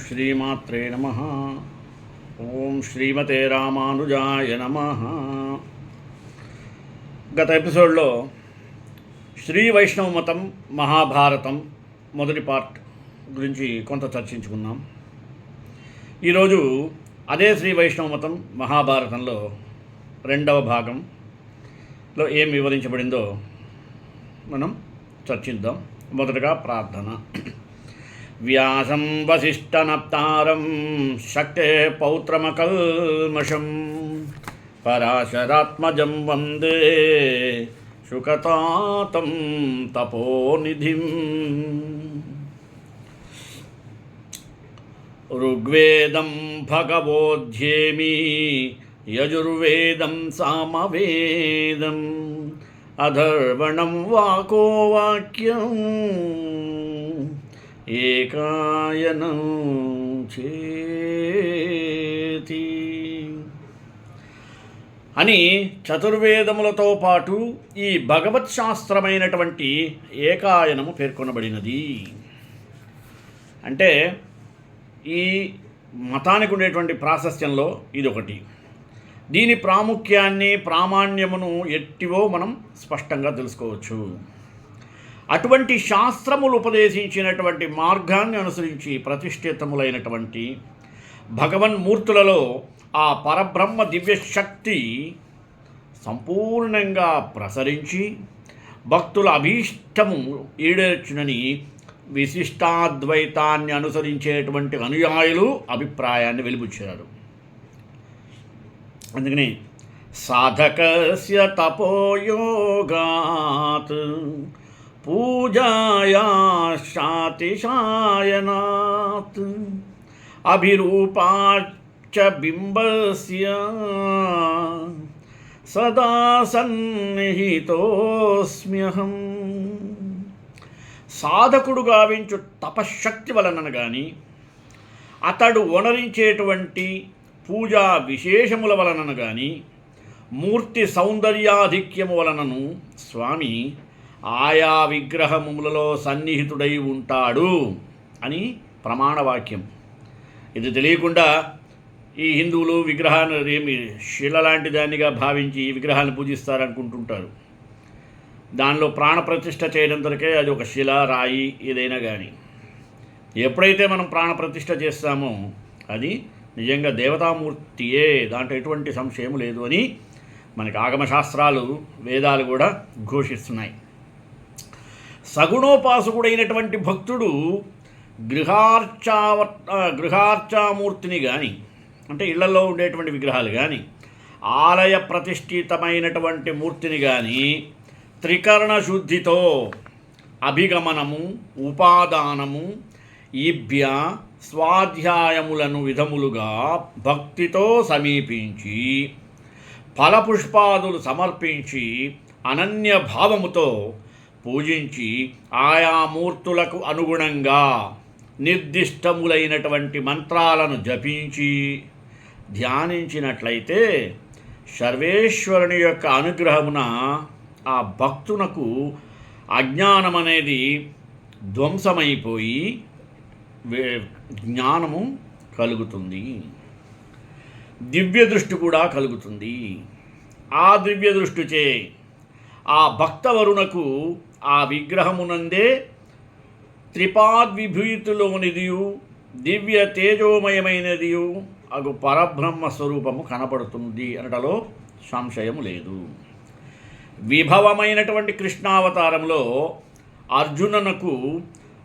శ్రీమాత్రే నమః. ఓం శ్రీమతే రామానుజాయ నమః. గత ఎపిసోడ్లో శ్రీ వైష్ణవ మతం మహాభారతం మొదటి పార్ట్ గురించి కొంత చర్చించుకున్నాం. ఈరోజు అదే శ్రీ వైష్ణవ మతం మహాభారతంలో రెండవ భాగంలో ఏం వివరించబడిందో మనం చర్చిద్దాం. మొదటగా ప్రార్థన. వ్యాసం వసిష్ఠనప్తారం శక్తే పౌత్రమకల్మషం పరాశరాత్మజం వందే శుకతాతం తపోనిధిం. ఋగ్వేదం భగవోధ్యేమి యజుర్వేదం సామవేదం అధర్వణం వాకో వాక్యం ఏకాయనం చేతి అని చతుర్వేదములతో పాటు ఈ భగవత్ శాస్త్రమైనటువంటి ఏకాయనము పేర్కొనబడినది. అంటే ఈ మతానికి ఉండేటువంటి ప్రాశస్త్యంలో ఇదొకటి. దీని ప్రాముఖ్యాన్ని ప్రామాణ్యమును ఎట్టివో మనం స్పష్టంగా తెలుసుకోవచ్చు. అటువంటి శాస్త్రములు ఉపదేశించినటువంటి మార్గాన్ని అనుసరించి ప్రతిష్ఠితములైనటువంటి భగవన్మూర్తులలో ఆ పరబ్రహ్మ దివ్యశక్తి సంపూర్ణంగా ప్రసరించి భక్తుల అభీష్టము ఈడేర్చునని విశిష్టాద్వైతాన్ని అనుసరించేటువంటి అనుయాయులు అభిప్రాయాన్ని వెలిబుచ్చారు. అందుకని సాధకస్య తపోయోగాత్ పూజాయాశాతిశాయనాత్ అభిరూపాచ్చ బింబస్య సదా సన్నిహితోస్మ్యహం. సాధకుడు గావించు తపశక్తి వలన కానీ అతడు వనరించేటువంటి పూజా విశేషముల వలన కానీ మూర్తి సౌందర్యాధిక్యము వలనను స్వామి ఆయా విగ్రహములలో సన్నిహితుడై ఉంటాడు అని ప్రమాణవాక్యం. ఇది తెలియకుండా ఈ హిందువులు విగ్రహాన్ని ఏమి శిల లాంటి దానిగా భావించి ఈ విగ్రహాన్ని పూజిస్తారనుకుంటుంటారు. దానిలో ప్రాణప్రతిష్ఠ చేయడంతరకే అది ఒక శిల, రాయి ఏదైనా కానీ. ఎప్పుడైతే మనం ప్రాణప్రతిష్ఠ చేస్తామో అది నిజంగా దేవతామూర్తియే, దాంట్లో ఎటువంటి సంశయం లేదు అని మనకి ఆగమశాస్త్రాలు వేదాలు కూడా ఘోషిస్తున్నాయి. సగుణోపాసకుడైనటువంటి భక్తుడు గృహార్చామూర్తిని కానీ, అంటే ఇళ్లలో ఉండేటువంటి విగ్రహాలు కానీ, ఆలయ ప్రతిష్ఠితమైనటువంటి మూర్తిని కానీ త్రికరణ శుద్ధితో అభిగమనము, ఉపాదానము, ఈభ్య స్వాధ్యాయములను విధములుగా భక్తితో సమీపించి ఫలపుష్పాదులు సమర్పించి అనన్య భావముతో పూజించి ఆయా మూర్తులకు అనుగుణంగా నిర్దిష్టములైనటువంటి మంత్రాలను జపించి ధ్యానించినట్లయితే సర్వేశ్వరుని యొక్క అనుగ్రహమున ఆ భక్తునకు అజ్ఞానం అనేది ధ్వంసమైపోయి జ్ఞానము కలుగుతుంది, దివ్య దృష్టి కూడా కలుగుతుంది. ఆ దివ్య దృష్టిచే ఆ భక్తవరునకు ఆ విగ్రహమునందే త్రిపాద్విభూతిలోనిదియు దివ్య తేజోమయమైనదియు అగు పరబ్రహ్మ స్వరూపము కనపడుతుంది అనటలో సంశయం లేదు. విభవమైనటువంటి కృష్ణావతారంలో అర్జునునకు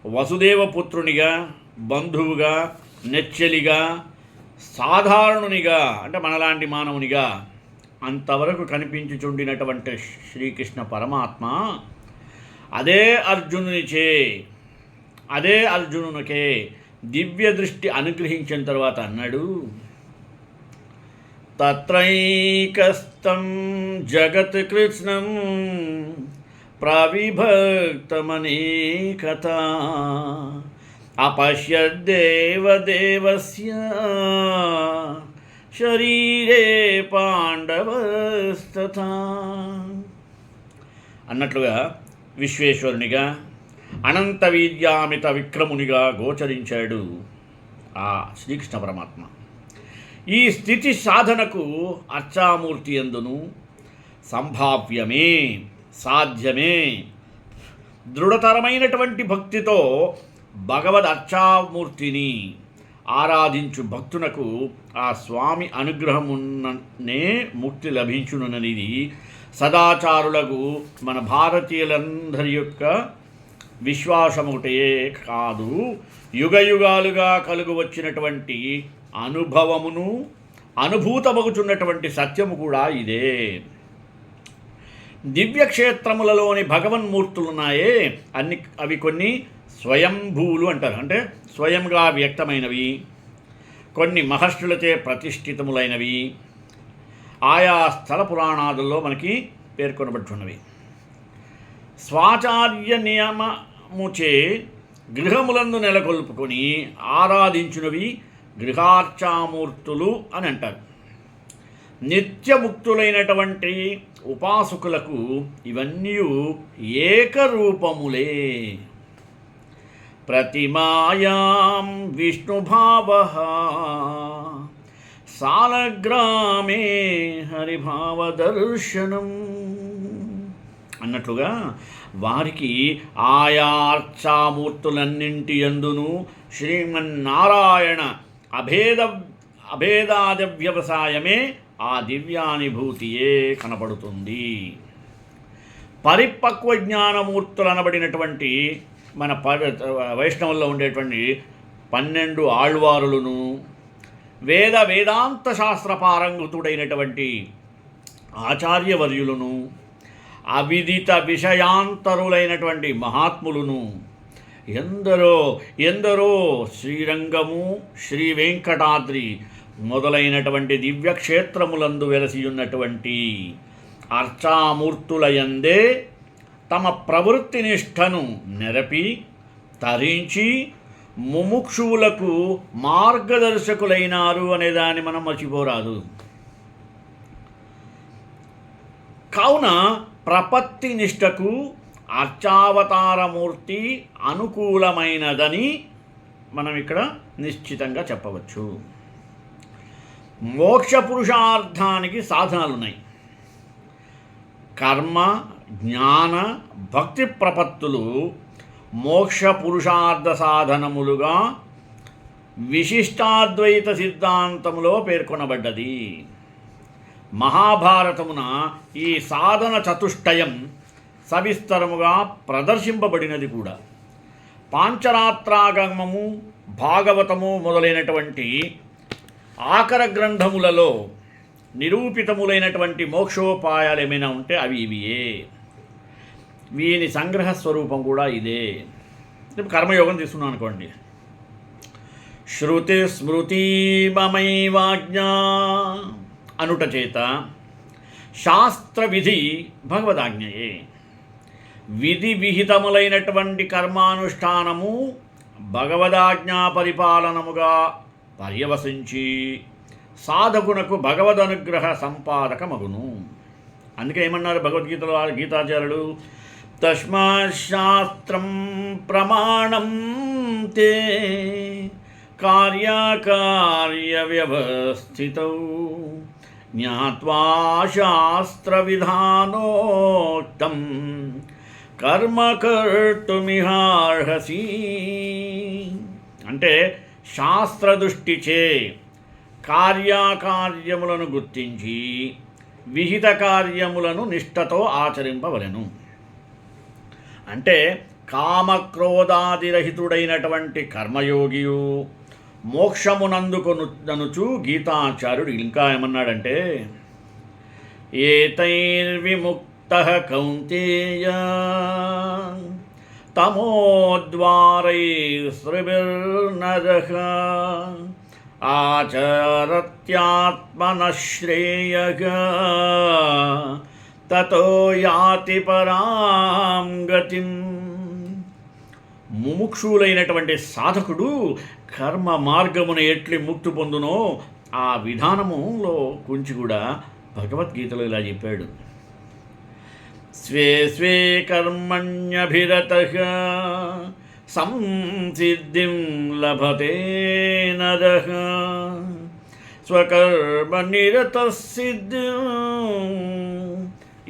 వసుదేవపుత్రునిగా, బంధువుగా, నెచ్చెలిగా, సాధారణునిగా అంటే మనలాంటి మానవునిగా అంతవరకు కనిపించుచుండినటువంటి శ్రీకృష్ణ పరమాత్మ అదే అర్జునునికే దివ్య దృష్టి అనుగ్రహించిన తర్వాత అన్నాడు, తత్రైకస్తం జగత్ కృష్ణం ప్రవిభక్తమనేకతా అపశ్యద్దేవదేవస్య శరీరే పాండవస్తథా అన్నట్లుగా విశ్వేశ్వరునిగా అనంత విద్యామిత విక్రమునిగా గోచరించాడు ఆ శ్రీకృష్ణ పరమాత్మ. ఈ స్థితి సాధనకు అర్చామూర్తి యందును సంభావ్యమే, సాధ్యమే. దృఢతరమైనటువంటి భక్తితో భగవద్ అర్చామూర్తిని ఆరాధించు భక్తునకు ఆ స్వామి అనుగ్రహమున్ననే ముక్తి లభించుననిది సదాచారులకు మన భారతీయులందరి యొక్క విశ్వాసముటే కాదు, యుగయుగాలుగా కలుగు వచ్చినటువంటి అనుభవమును అనుభూతమగుచున్నటువంటి సత్యము కూడా ఇదే. దివ్యక్షేత్రములలోని భగవన్మూర్తులున్నాయే అవి కొన్ని స్వయంభూలు అంటారు, అంటే స్వయంగా వ్యక్తమైనవి. కొన్ని మహర్షులచే ప్రతిష్ఠితములైనవి, ఆయా స్థల పురాణాదుల్లో మనకి పేర్కొనబడుతున్నవి. స్వాచార్య నియమముచే గృహములందు నెలకొల్పుకొని ఆరాధించునవి గృహార్చామూర్తులు అని అంటారు. నిత్యముక్తులైనటువంటి ఉపాసకులకు ఇవన్నీ ఏకరూపములే. ప్రతిమాయాం విష్ణుభావ సాలగ్రామే హరిభావదర్శనం అన్నట్లుగా వారికి ఆయా అర్చామూర్తులన్నింటి యందును శ్రీమన్నారాయణ అభేదాద వ్యవసాయమే, ఆ దివ్యానుభూతియే కనబడుతుంది. పరిపక్వ జ్ఞానమూర్తులు అనబడినటువంటి మన వైష్ణవుల్లో ఉండేటువంటి 12 ఆళ్వారులను, వేదాంత శాస్త్ర పారంగతుడైనటువంటి ఆచార్యవర్యులను, అవిదిత విషయాంతరులైనటువంటి మహాత్ములను, ఎందరో శ్రీరంగము, శ్రీ వెంకటాద్రి మొదలైనటువంటి దివ్యక్షేత్రములందు వెలసియున్నటువంటి అర్చామూర్తులయందే తమ ప్రవృత్తి నిష్టను నెరపి తరించి ముముక్షువులకు మార్గదర్శకులైనారు అనేదాన్ని మనం మర్చిపోరాదు. కావున ప్రపత్తి నిష్టకు అర్చావతారమూర్తి అనుకూలమైనదని మనం ఇక్కడ నిశ్చితంగా చెప్పవచ్చు. మోక్ష పురుషార్థానికి సాధనాలున్నాయి. కర్మ, జ్ఞాన, భక్తి ప్రపత్తులు మోక్ష పురుషార్థ సాధనములుగా విశిష్టాద్వైత సిద్ధాంతములో పేర్కొనబడ్డది. మహాభారతమున ఈ సాధన చతుష్టయం సవిస్తరముగా ప్రదర్శింపబడినది కూడా. పాంచరాత్రాగమము, భాగవతము మొదలైనటువంటి ఆకర గ్రంథములలో నిరూపితములైనటువంటి మోక్షోపాయాలు ఏమైనా ఉంటే అవి ఇవియే. వీని సంగ్రహ స్వరూపం కూడా ఇదే. ఇప్పుడు కర్మయోగం తీసుకున్నాను అనుకోండి. శృతి స్మృతి మమైవాజ్ఞా అనుట చేత శాస్త్ర విధి భగవదాజ్ఞయే. విధి విహితములైనటువంటి కర్మానుష్ఠానము భగవదాజ్ఞా పరిపాలనముగా పర్యవసించి సాధకునకు భగవదనుగ్రహ సంపాదకమగును. అందుకే ఏమన్నారు భగవద్గీతలో గీతాచార్యులు, తస్మాశాస్త్రం ప్రమాణం తే కార్యకార్య వ్యవస్థితౌ జ్ఞాత్వా శాస్త్ర విధానోక్తం కర్మ కర్తుమిహార్హసి. అంటే శాస్త్రదృష్టిచే కార్యకార్యములను గుర్తించి విహిత కార్యములను నిష్ఠతో ఆచరింపవలెను. అంటే కామక్రోధాదిరహితుడైనటువంటి కర్మయోగియు మోక్షమునందుకొనుచు గీతాచార్యుడు ఇంకా ఏమన్నాడంటే, ఏతైర్విముక్తః కౌంతేయ తమోద్వారైస్త్రిభిర్నరః ఆచరత్యాత్మనః శ్రేయః తతో యాతి పరాం గతిం. ముముక్షులైనటువంటి సాధకుడు కర్మ మార్గమున ఎట్లి ముక్తి పొందునో ఆ విధానములో కొంచెం కూడా భగవద్గీతలో ఇలా చెప్పాడు. స్వే స్వే కర్మణ్యభిరతః సంసిద్ధిం లభతే నరః స్వకర్మనిరతసిద్ధిం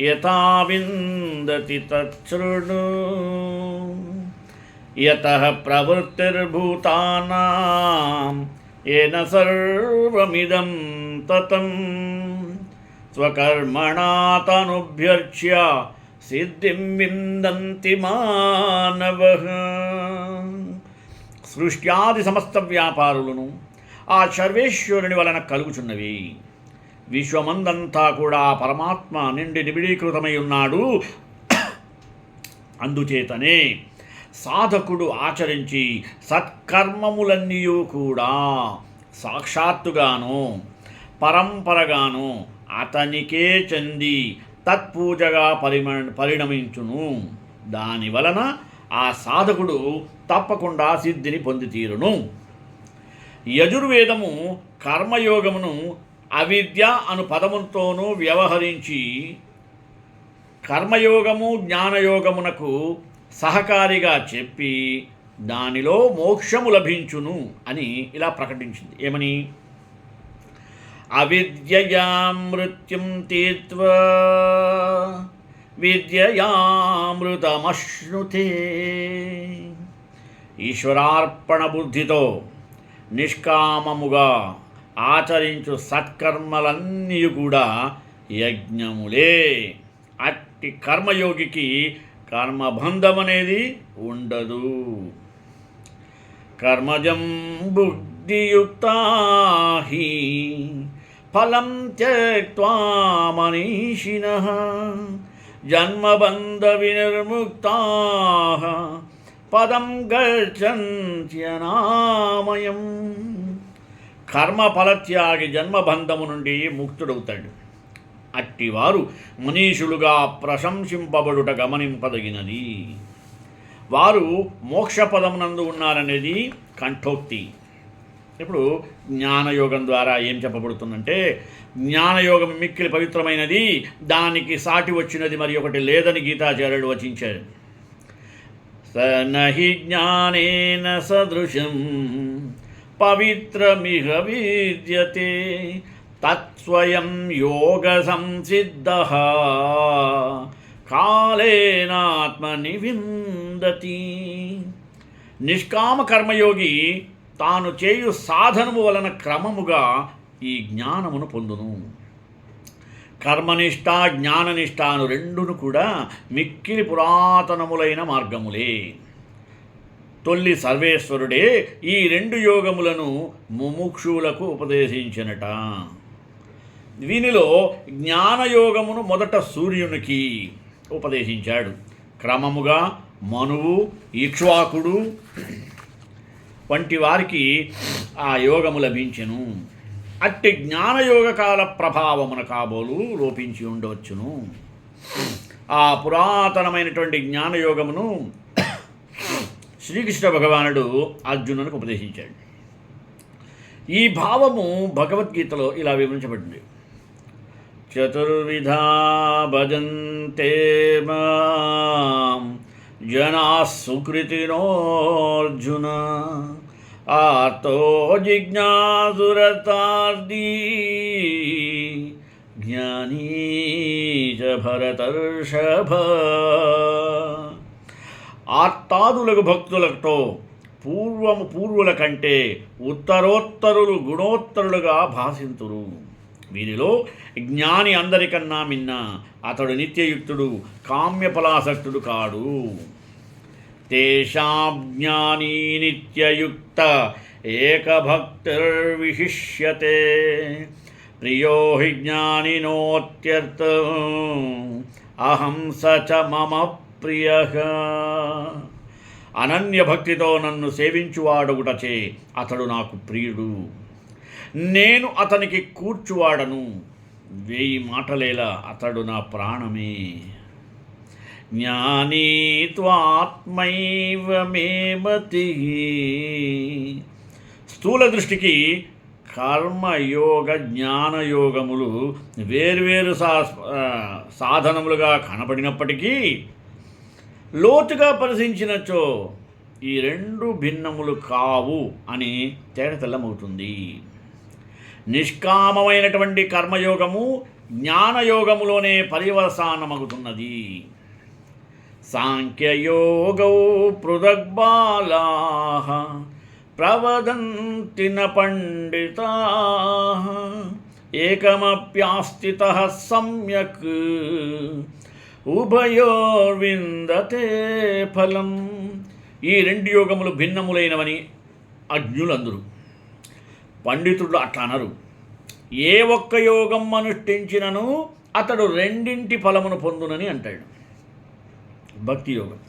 యథా విందతి తచ్ఛృణు యతః ప్రవృత్తిర్భూతానాం येन सर्वमिदं ततं स्वकर्मणा तनुभ्यर्च्य सिद्धिं विन्दन्ति मानवः. సృష్ట్యాది సమస్త వ్యాపారులను ఆ సర్వేశ్వరుని వలన కలుగుచున్నవి. విశ్వమందంతా కూడా పరమాత్మ నిండి నిబిడీకృతమై ఉన్నాడు. అందుచేతనే సాధకుడు ఆచరించి సత్కర్మములన్నీ కూడా సాక్షాత్తుగాను పరంపరగాను అతనికే చెంది తత్పూజగా పరిణమించును. దాని వలన ఆ సాధకుడు తప్పకుండా సిద్ధిని పొంది తీరును. యజుర్వేదము కర్మయోగమును అవిద్య అను పదములతోనూ వ్యవహరించి కర్మయోగము జ్ఞానయోగమునకు సహకారిగా చెప్పి దానిలో మోక్షము లభించును అని ఇలా ప్రకటించింది. ఏమని? అవిద్యయా మృత్యుం తీత్వా విద్యయామృతమశ్నుతే. ఈశ్వరార్పణ బుద్ధితో నిష్కామముగా ఆచరించు సత్కర్మలన్నీ కూడా యజ్ఞములే. అట్టి కర్మయోగికి కర్మబంధం అనేది ఉండదు. కర్మజం బుద్ధియుక్తా హి ఫలం త్యక్త్వా మనీషిణః జన్మబంధ వినిర్ముక్తాః పదం గచ్చన్త్యనామయం. కర్మఫలత్యాగి జన్మబంధము నుండి ముక్తుడవుతాడు. అట్టివారు మనీషులుగా ప్రశంసింపబడుట గమనింపదగినది. వారు మోక్షపదమునందు ఉన్నారనేది కంఠోక్తి. ఇప్పుడు జ్ఞానయోగం ద్వారా ఏం చెప్పబడుతుందంటే, జ్ఞానయోగం మిక్కిలి పవిత్రమైనది, దానికి సాటి వచ్చినది మరి ఒకటి లేదని గీతాచార్యుడు వచించారు. స నహి జ్ఞానేన సదృశం పవిత్రమిహ విద్యతే తత్స్వయం యోగ సంసిద్ధః కాలేనాత్మని విందతి. నిష్కామ కర్మయోగి తాను చేయు సాధనము వలన క్రమముగా ఈ జ్ఞానమును పొందును. కర్మనిష్ట జ్ఞాననిష్ట అను రెండును కూడా మిక్కిలి పురాతనములైన మార్గములే. తొల్లి సర్వేశ్వరుడే ఈ రెండు యోగములను ముముక్షువులకు ఉపదేశించినట. వీనిలో జ్ఞానయోగమును మొదట సూర్యునికి ఉపదేశించాడు. క్రమముగా మనువు, ఇక్ష్వాకుడు వంటి వారికి ఆ యోగము లభించెను. అట్టి జ్ఞానయోగ కాల ప్రభావమున కాబోలు లోపించి ఉండవచ్చును. ఆ పురాతనమైనటువంటి జ్ఞానయోగమును శ్రీకృష్ణ భగవానుడు అర్జునునికి ఉపదేశించాడు. ఈ భావము భగవద్గీతలో ఇలా వివరించబడింది. చతుర్విధా భజంతే మాం జనాః సుకృతినోऽర్జున ఆర్తో జిజ్ఞాసురతార్దీ జ్ఞానీ చ భరతర్షభ. ఆర్తాదులకు భక్తులతో పూర్వుల కంటే ఉత్తరోత్తరులు గుణోత్తరులుగా భాషింతురు. వీరిలో జ్ఞాని అందరికన్నా మిన్న, అతడు నిత్యయుక్తుడు, కామ్యఫలాసక్తుడు కాడు. తేషాం జ్ఞానీ నిత్యయుక్త ఏకభక్తిర్విశిష్యతే ప్రియో హి జ్ఞానినోత్యర్థ అహం స చ మమ ప్రియః. అనన్యభక్తితో నన్ను సేవించువాడొకటచే అతడు నాకు ప్రియుడు, నేను అతనికి కూర్చువాడను. 1000 మాటలేలా అతడు నా ప్రాణమే. జ్ఞానీ త్వాత్మైవ మే మతిః. స్థూల దృష్టికి కర్మయోగ జ్ఞానయోగములు వేర్వేరు సాధనములుగా కనపడినప్పటికీ లోతుగా పరిశీలించినచో ఈ రెండు భిన్నములు కావు అని తేటతెల్లమవుతుంది. నిష్కామమైనటువంటి కర్మయోగము జ్ఞానయోగములోనే పర్యవసానమగుతున్నది. సాంఖ్యయోగౌ పృథగ్బాలా ప్రవదంతి న పండితా ఏకమప్యాస్థితః సమ్యక్ ఉభయోర్విందతే ఫలం. ఈ రెండు యోగములు భిన్నములైనవని అజ్ఞులందరూ, పండితుడు అట్లా అనరు. ఏ ఒక్క యోగం అనుష్ఠించినను అతడు రెండింటి ఫలమును పొందునని అంటాడు. భక్తి యోగం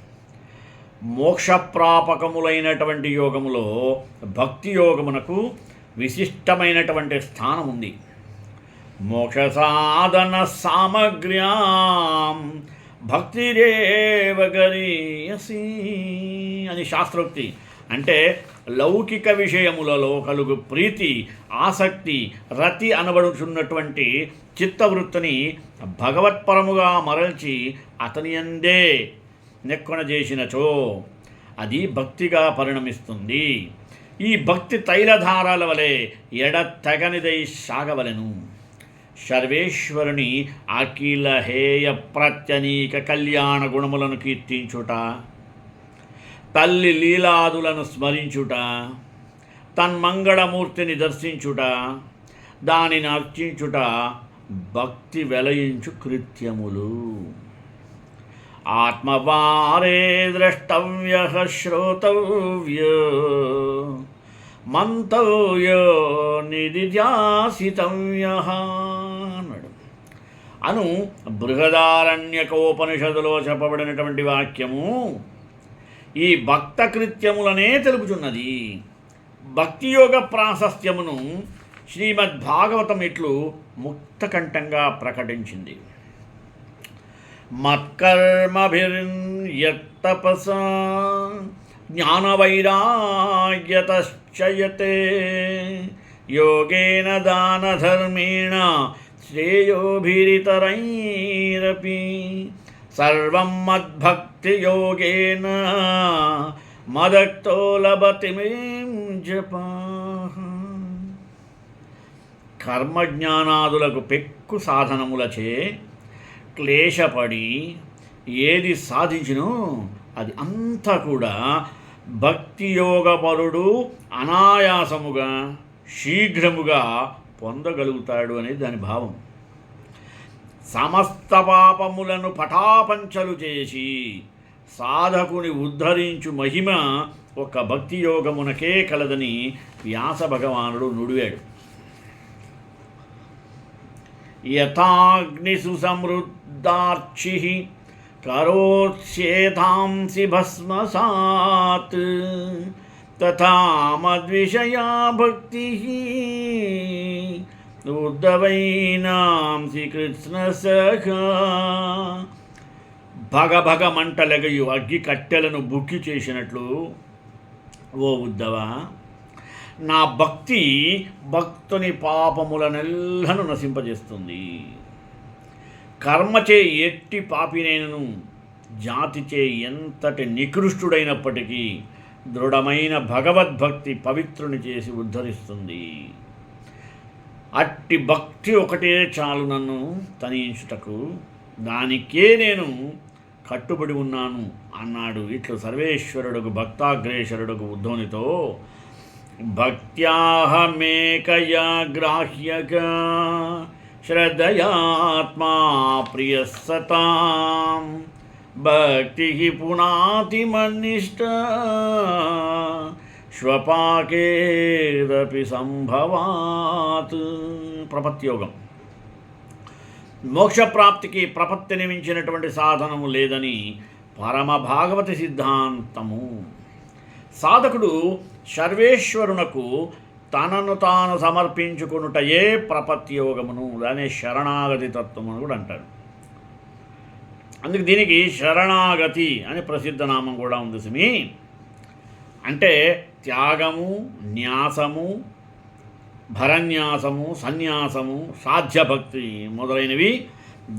మోక్షప్రాపకములైనటువంటి యోగములో భక్తి యోగమునకు విశిష్టమైనటువంటి స్థానం ఉంది. మోక్ష సాధన సామగ్ర్యాం భక్తిరేవ గరీయసి అని శాస్త్రోక్తి. అంటే లౌకిక విషయములలో కలుగు ప్రీతి, ఆసక్తి, రతి అనబడుచున్నటువంటి చిత్తవృత్తిని భగవత్పరముగా మరల్చి అతని యందే నెక్కొన చేసినచో అది భక్తిగా పరిణమిస్తుంది. ఈ భక్తి తైలధారాల వలె ఎడతెగనిదై సాగవలెను. సర్వేశ్వరుని అఖిల హేయ ప్రత్యనీక కళ్యాణ గుణములను కీర్తించుట, తల్లి లీలాదులను స్మరించుట, తన్మంగళమూర్తిని దర్శించుట, దానిని అర్చించుట భక్తి వెలయించు కృత్యములు. ఆత్మవారే ద్రష్టవ్య శ్రోతవ్య మంతవ్య నిధిధ్యాసితవ్య అన్నాడు. అను బృహదారణ్యకోపనిషత్తులో చెప్పబడినటువంటి వాక్యము ఈ భక్త కృత్యములనే తెలుపుచున్నది. భక్తియోగ ప్రాశస్త్యమును శ్రీమద్భాగవతం ఇట్లు ముక్తకంఠంగా ప్రకటించింది. మత్కర్మభిర్యత్తపసా జ్ఞానవైరాగ్యతశ్చయతే యోగేన దానధర్మేణ శ్రేయోభిరితరైరపి సర్వం మద్భక్తియోగేన మదక్తో లభతి మేం జపా. కర్మజ్ఞానాదులకు పెక్కు సాధనములచే క్లేశపడి ఏది సాధించినో అది అంతా కూడా భక్తియోగపరుడు అనాయాసముగా శీఘ్రముగా పొందగలుగుతాడు అనేది దాని భావం. సమస్త పాపములను పటాపంచలు చేసి సాధకుని ఉద్ధరించు మహిమ ఒక భక్తి యోగమునకే కలదని వ్యాస భగవానుడు నుడివాడు. యథాగ్నిసు సమృద్ధార్చి కరోత్స్యేతాంసి భస్మసాత్ తథా మద్విషయా భక్తి ఉద్ధవైనాంసి కృష్ణ సఖా. భగభగ మంటలెగయు అగ్గి కట్టెలను బుక్కి చేసినట్లు ఓ ఉద్ధవ, నా భక్తి భక్తుని పాపములనెల్లను నశింపజేస్తుంది. కర్మచే ఎట్టి పాపినైనను జాతిచే ఎంతటి నికృష్టుడైనప్పటికీ దృఢమైన భగవద్భక్తి పవిత్రుని చేసి ఉద్ధరిస్తుంది. అట్టి భక్తి ఒకటే చాలు నన్ను తనించుటకు, దానికే నేను కట్టుబడి ఉన్నాను అన్నాడు. ఇట్లు సర్వేశ్వరుడుకు భక్తాగ్రేసరుడుకు ఉద్ధవునితో భక్త్యాహమేకయా గ్రాహ్యగా శ్రద్ధయాత్మా ప్రియసతాం భక్తి పునాతి మన్నిష్ట శ్వపాకేరపి సంభవాత్. ప్రపత్యోగం మోక్షప్రాప్తికి ప్రపత్తిని మించినటువంటి సాధనము లేదని పరమ భాగవతి సిద్ధాంతము. సాధకుడు సర్వేశ్వరునకు తనను తాను సమర్పించుకునుటయే ప్రపత్యోగమును, దానే శరణాగతి తత్వమును కూడా అంటారు. అందుకు దీనికి శరణాగతి అని ప్రసిద్ధ నామం కూడా ఉంది. సుమి అంటే త్యాగము, న్యాసము, భరన్యాసము, సన్యాసము, సాధ్యభక్తి మొదలైనవి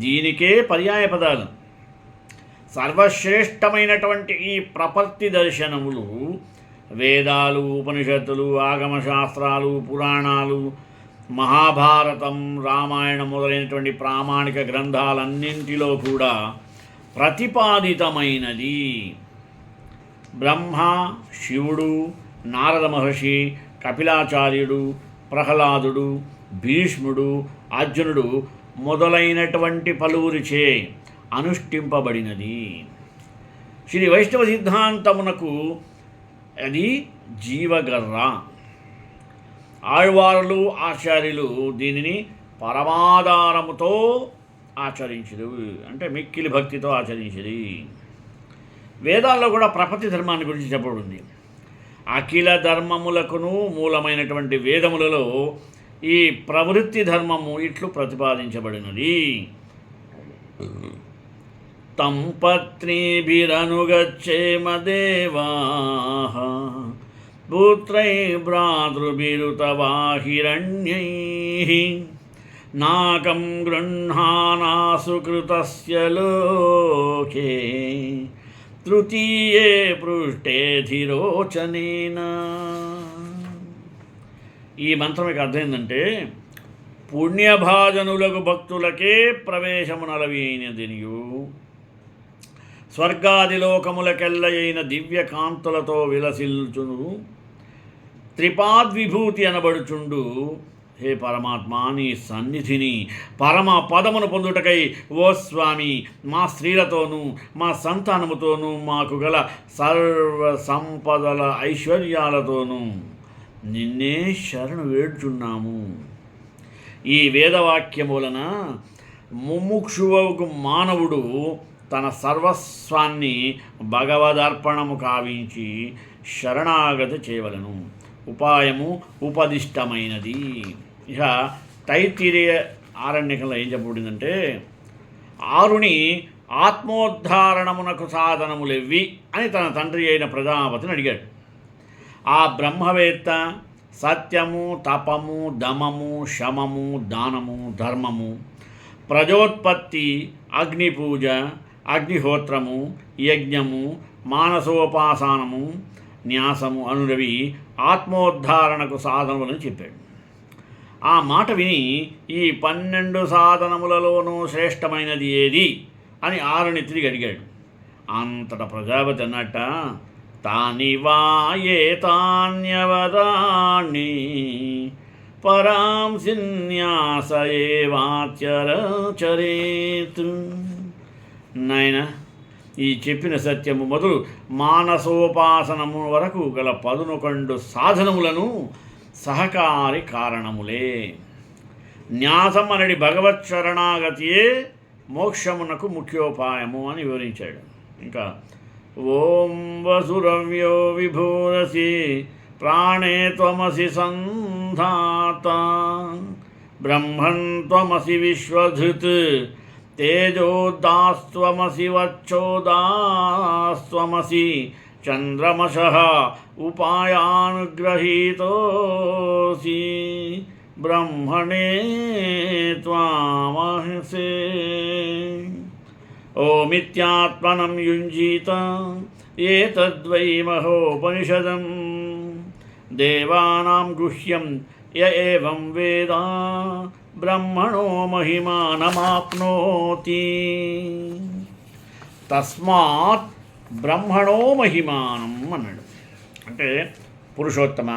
దీనికే పర్యాయ పదాలు. సర్వశ్రేష్టమైనటువంటి ఈ ప్రపత్తి దర్శనములు వేదాలు, ఉపనిషత్తులు, ఆగమశాస్త్రాలు, పురాణాలు, మహాభారతం, రామాయణం మొదలైనటువంటి ప్రామాణిక గ్రంథాలన్నింటిలో కూడా ప్రతిపాదితమైనది. బ్రహ్మ, శివుడు, నారద మహర్షి, కపిలాచార్యుడు, ప్రహ్లాదుడు, భీష్ముడు, అర్జునుడు మొదలైనటువంటి పలువురిచే అనుష్ఠింపబడినది. శ్రీ వైష్ణవ సిద్ధాంతమునకు అది జీవగర్ర. ఆళ్వారులు, ఆచార్యులు దీనిని పరమాధారముతో ఆచరించరు, అంటే మిక్కిలి భక్తితో ఆచరించది. వేదాల్లో కూడా ప్రపత్తి ధర్మాన్ని గురించి చెప్పబడింది. అఖిల ధర్మములకును మూలమైనటువంటి వేదములలో ఈ ప్రవృత్తి ధర్మము ఇట్లు ప్రతిపాదించబడినది. తం పత్నీభిరనుగచ్చేమ దేవాః పుత్రై భ్రాతృభిరుతవా హిరణ్యైః నాకం గృహ్ణానాసు కృతస్య లోకే తృతీయే పృష్టేధిరోచనేన. ఈ మంత్రం యొక్క అర్థం ఏంటంటే, పుణ్యభాజనులకు భక్తులకే ప్రవేశమునలవి అయినదినియు స్వర్గాదిలోకములకెల్లయైన దివ్యకాంతులతో విలసిల్చును త్రిపాద్విభూతి అనబడుచుండు హే పరమాత్మ, నీ సన్నిధిని పరమ పదమును పొందుటకై ఓ స్వామి, మా స్త్రీలతోనూ మా సంతానముతోనూ మాకు గల సర్వ సంపదల ఐశ్వర్యాలతోనూ నిన్నే శరణు వేడుచున్నాము. ఈ వేదవాక్యములన ముముక్షువుకు మానవుడు తన సర్వస్వాన్ని భగవదర్పణము కావించి శరణాగతి చేయవలను. ఉపాయము ఉపదిష్టమైనది. ఇక తైత్తిరీయ ఆరణ్యకంలో ఏం చెప్పబడిందంటే, ఆరుని ఆత్మోద్ధారణమునకు సాధనములెవ్వి అని తన తండ్రి అయిన ప్రజాపతిని అడిగాడు. ఆ బ్రహ్మవేత్త సత్యము, తపము, దమము, శమము, దానము, ధర్మము, ప్రజోత్పత్తి, అగ్నిపూజ, అగ్నిహోత్రము, యజ్ఞము, మానసోపాసనము, న్యాసము అనురవి ఆత్మోద్ధారణకు సాధనములని చెప్పాడు. ఆ మాట విని ఈ 12 సాధనములలోనూ శ్రేష్టమైనది ఏది అని ఆరుని తిరిగి అడిగాడు. అంతటా ప్రజాపతి అన్నట్ట, తాని వాయేతాన్యవదాన్ని పరాంసిన్యాస ఏవాచరచరేత్. నాయన, ఈ చెప్పిన సత్యము మొదలు మానసోపాసనము వరకు గల 11 సాధనములను సహకారి కారణములే. న్యాసం అనడి భగవత్ శరణాగతియే మోక్షమునకు ముఖ్యోపాయము అని వివరించాడు. ఇంకా ఓం వసురవ్యో విభూరసి ప్రాణే త్వమసి సంధాత బ్రహ్మన్ త్వమసి విశ్వధృత్ తేజోదాస్త్వమసి వచ్చోదాస్త్వమసి చంద్రమసః ఉపాయానుగ్రహీతోసి బ్రహ్మణే త్వామహసే. ఓమిత్యాత్మనం యుంజీత ఏతద్వై మహోపనిషదం దేవానాం గుహ్యం య ఏవం వేద బ్రహ్మణో మహిమానమాప్నోతి. తస్మాత్ బ్రహ్మణో మహిమానం అన్నాడు. అంటే పురుషోత్తమ,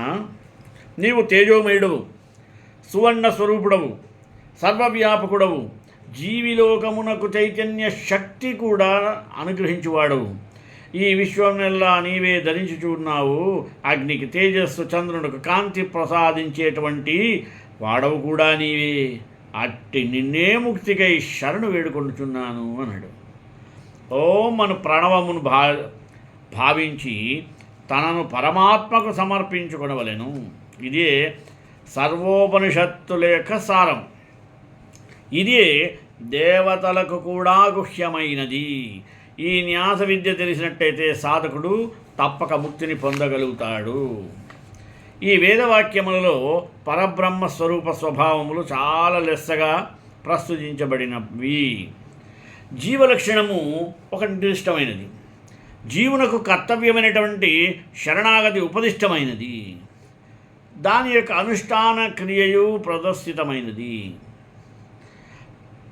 నీవు తేజోమయుడవు, సువర్ణ స్వరూపుడవు, సర్వవ్యాపకుడవు, జీవిలోకమునకు చైతన్య శక్తి కూడా అనుగ్రహించువాడవు. ఈ విశ్వమునెల్లా నీవే ధరించుచున్నావు. అగ్నికి తేజస్సు, చంద్రునికి కాంతి ప్రసాదించేటువంటి వాడవు కూడా నీవే. అట్టి నిన్నే ముక్తికై శరణు వేడుకొంటున్నాను అన్నాడు. ఓం అను ప్రణవమును భావించి తనను పరమాత్మకు సమర్పించుకొనవలెను. ఇదే సర్వోపనిషత్తుల యొక్క సారం. ఇదే దేవతలకు కూడా గుహ్యమైనది. ఈ న్యాస విద్య తెలిసినట్టయితే సాధకుడు తప్పక ముక్తిని పొందగలుగుతాడు. ఈ వేదవాక్యములలో పరబ్రహ్మ స్వరూప స్వభావములు చాలా లెస్సగా ప్రస్తుతించబడినవి. జీవలక్షణము ఒక నిర్దిష్టమైనది, జీవునకు కర్తవ్యమైనటువంటి శరణాగతి ఉపదిష్టమైనది, దాని యొక్క అనుష్ఠాన క్రియయు ప్రదర్శితమైనది.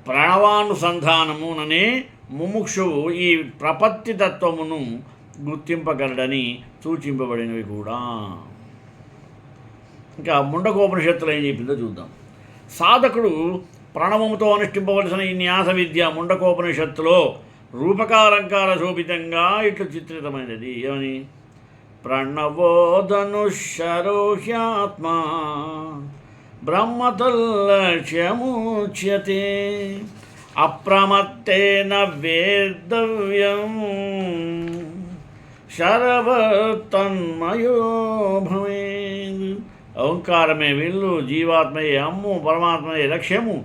ప్రణవానుసంధానముననే ముముక్షువు ఈ ప్రపత్తి తత్వమును గుర్తింపగలడని సూచింపబడినవి కూడా. ఇంకా ముండకోపనిషత్తులు ఏం చెప్పిందో చూద్దాం. సాధకుడు ప్రణవముతో అనుష్ఠింపవలసిన ఈ న్యాస విద్య ముండకోపనిషత్తులో రూపకాలంకార శోభితంగా ఇట్లు చిత్రితమైనది. ఏమని? ప్రణవోదనుశరోహ్యాత్మా బ్రహ్మతల్లక్ష్యముచ్యతే అప్రమత్తేన వేద్దవ్యం శరవతన్మయో భవేద్. ఓంకారమే విల్లు, జీవాత్మయే అమ్ము, పరమాత్మయే లక్ష్యము.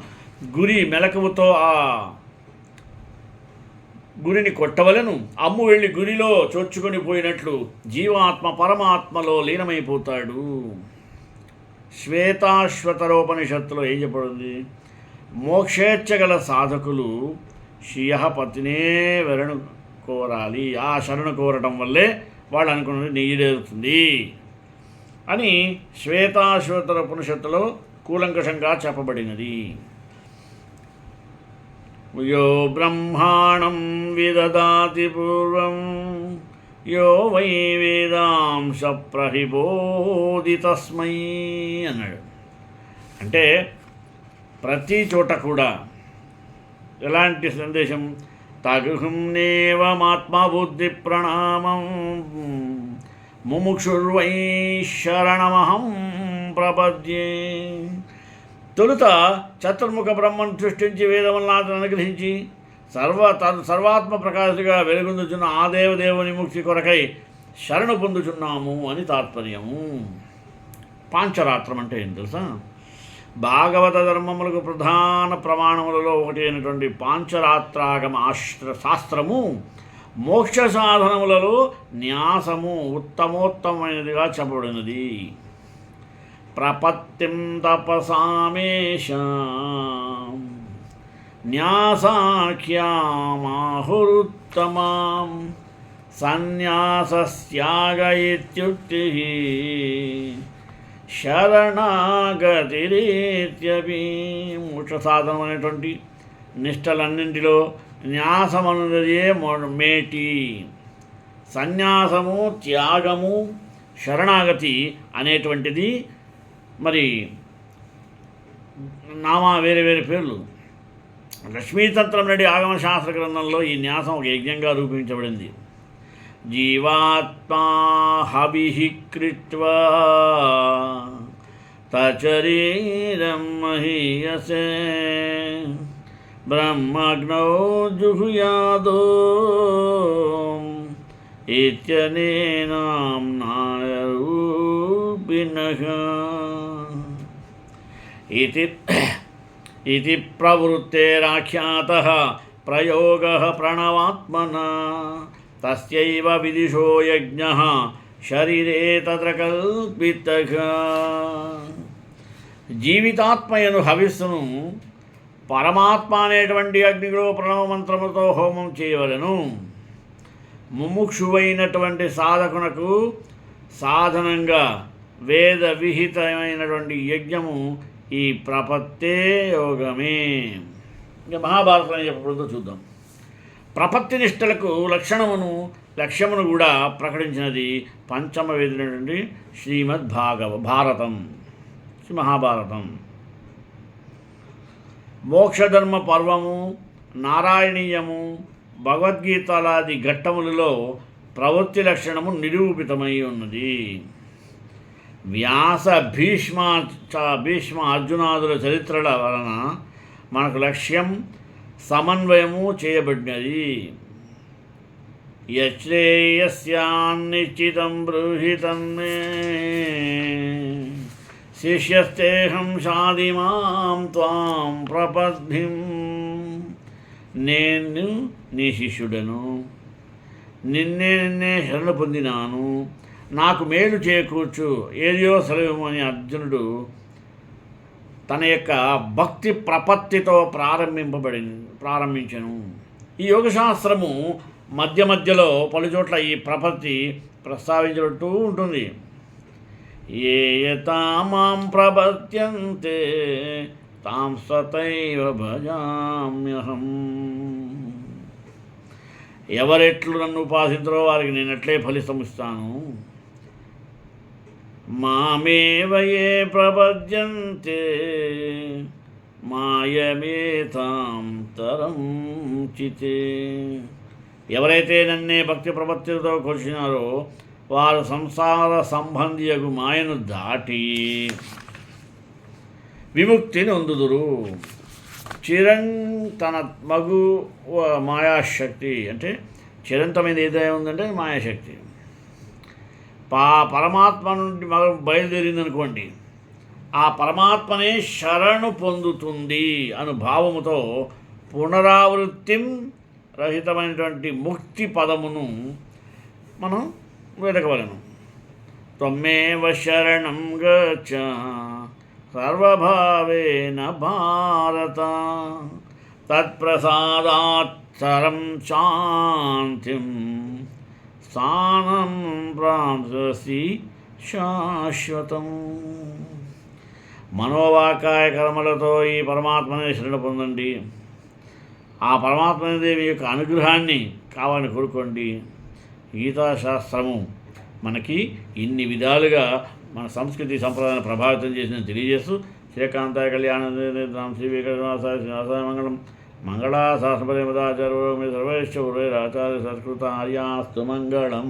గురి మెలకువతో ఆ గురిని కొట్టవలను. అమ్ము వెళ్ళి గురిలో చొచ్చుకొని పోయినట్లు జీవాత్మ పరమాత్మలో లీనమైపోతాడు. శ్వేతాశ్వతరోపనిషత్తులో ఏం చెప్పబడింది? మోక్షేచ్ఛగల సాధకులు శ్రీయపతినే వరణు కోరాలి, ఆ శరణు కోరటం వల్లే వాళ్ళు అనుకున్నది నెయ్యిరేరుతుంది అని శ్వేతాశ్వతరోపనిషత్తులో కూలంకషంగా చెప్పబడినది. యో బ్రహ్మాణం విదదాతి పూర్వం యో వై వేదాంశ ప్రహిబోధి తస్మై అన్నాడు. అంటే ప్రతి చోట కూడా ఎలాంటి సందేశం? తగుహునేవమాత్మబుద్ధి ప్రణామం ముముక్షుర్వై శరణమహం ప్రపద్యే. తొలుత చతుర్ముఖ బ్రహ్మను సృష్టించి వేదములను అనుగ్రహించి సర్వాత్మ ప్రకాశుగా వెలుగొందుచున్న ఆ దేవదేవుని ముక్తి కొరకై శరణు పొందుచున్నాము అని తాత్పర్యము. పాంచరాత్రం అంటే ఏం తెలుసా? భాగవత ధర్మములకు ప్రధాన ప్రమాణములలో ఒకటి అయినటువంటి పాంచరాత్రాగమ శాస్త్రము మోక్ష సాధనములలో న్యాసము ఉత్తమోత్తమైనదిగా చెప్పబడినది. ప్రపత్తిం తపసామేషాం న్యాసాఖ్యామాహురుత్తమాం సన్యాసస్యాగ ఇత్యుక్తిః శరణాగతిరేత్యపి. మోక్ష సాధనం అనేటువంటి నిష్టలన్నింటిలో న్యాసమన్నదే మేటి. సన్యాసము, త్యాగము, శరణాగతి అనేటువంటిది మరి వేరే వేరే పేర్లు. లక్ష్మీతంత్రం నడి ఆగమ శాస్త్ర గ్రంథంలో ఈ న్యాసం ఒక యజ్ఞంగా రూపించబడింది. జీవాత్మా హవిః కృత్వా తచరీరం మహీయసే బ్రహ్మగ్నౌ జుహుయాదో ఇత్యనేనాంనాయరూపిణః ఇతి ప్రవృత్తేరాఖ్యాతః ప్రయోగః ప్రణవాత్మనా తస్యైవ విదిశో యజ్ఞః శరీరే తత్ర కల్పితః. జీవితాత్మయను హవిస్సును పరమాత్మ అనేటువంటి అగ్నిలో ప్రణవ మంత్రముతో హోమం చేయవలెను. ముముక్షువైనటువంటి సాధకునకు సాధనంగా వేద విహితమైనటువంటి యజ్ఞము ఈ ప్రపత్తే యోగమే. ఇంకా మహాభారతం చెప్పబడిందో చూద్దాం. ప్రపత్తి నిష్టలకు లక్ష్యమును కూడా ప్రకటించినది పంచమ వేదినటువంటి భారతం, శ్రీ మహాభారతం. మోక్షధర్మ పర్వము, నారాయణీయము, భగవద్గీతలాది ఘట్టములలో ప్రవృత్తి లక్షణము నిరూపితమై ఉన్నది. వ్యాస భీష్మ అర్జునాదుల చరిత్రల వలన మనకు లక్ష్యం సమన్వయము చేయబడినది. యశ్రేయస్యాన్నిశ్చితం బ్రూహి తన్మే శిష్యస్తేహం షాదిమాం త్వాం ప్రపద్ధిం. నేను నీ శిష్యుడను, నిన్నే శరణ పొందినాను, నాకు మేలు చేకూర్చు, ఏదియో సెలవు అని అర్జునుడు తన యొక్క భక్తి ప్రపత్తితో ప్రారంభించను. ఈ యోగశాస్త్రము మధ్య మధ్యలో పలుచోట్ల ఈ ప్రపత్తి ప్రస్తావించినట్టు ఉంటుంది. ఏ యతామాం ప్రపద్యంతే తాం సతైవ భజామ్యహం. ఎవరెట్లు నన్ను ఉపాసించరో వారికి నేను ఎట్లే ఫలితమిస్తాను. మామేవ ఏ ప్రపద్యంతే మాయమేతాం తరం చితే. ఎవరైతే నన్నే భక్తి ప్రపత్తితో కొలిచినారో వారు సంసార సంబంధియగు మాయను దాటి విముక్తిని పొందుదురు. చిరంతన మగు మాయాశక్తి అంటే చిరంతమైనది ఏదైనా ఉందంటే మాయాశక్తి పరమాత్మ నుండి బయలుదేరిందనుకోండి, ఆ పరమాత్మనే శరణు పొందుతుంది అను భావముతో పునరావృత్తిం రహితమైనటువంటి ముక్తి పదమును మనం వెతకవలను. త్వమేవ శరణం గచ్చ సర్వభావేన భారత తత్ప్రసాదాత్తరం శాంతిం స్థానం ప్రాప్స్యసి శాశ్వతం. మనోవాకాయ కర్మలతో ఈ పరమాత్మనే శరణ పొందండి. ఆ పరమాత్మదేవి యొక్క అనుగ్రహాన్ని కావాలని కోరుకోండి. గీతాశాస్త్రము మనకి ఇన్ని విధాలుగా మన సంస్కృతి సంప్రదాయాన్ని ప్రభావితం చేసిందని తెలియజేస్తూ శ్రీకాంతాయ కళ్యాణ శ్రీ వెంకటేశ్వర మంగళం మంగళాశాస్త్రపదే మదాచార్య సర్వేశ్వరాచార్య సంస్కృత ఆర్యాస్తు మంగళం.